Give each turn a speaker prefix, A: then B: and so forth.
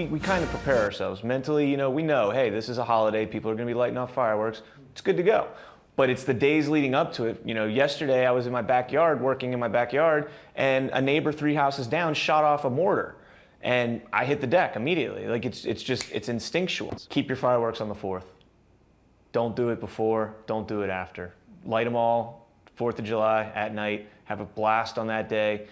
A: we kind of prepare ourselves mentally. You know, we know, hey, this is a holiday. People are going to be lighting off fireworks. It's good to go. But it's the days leading up to it. You know, yesterday I was in my backyard, working in my backyard, and a neighbor 3 houses down shot off a mortar. And I hit the deck immediately. Like, it's instinctual. Keep your fireworks on the 4th. Don't do it before, don't do it after. Light them all, 4th of July at night, have a blast on that day.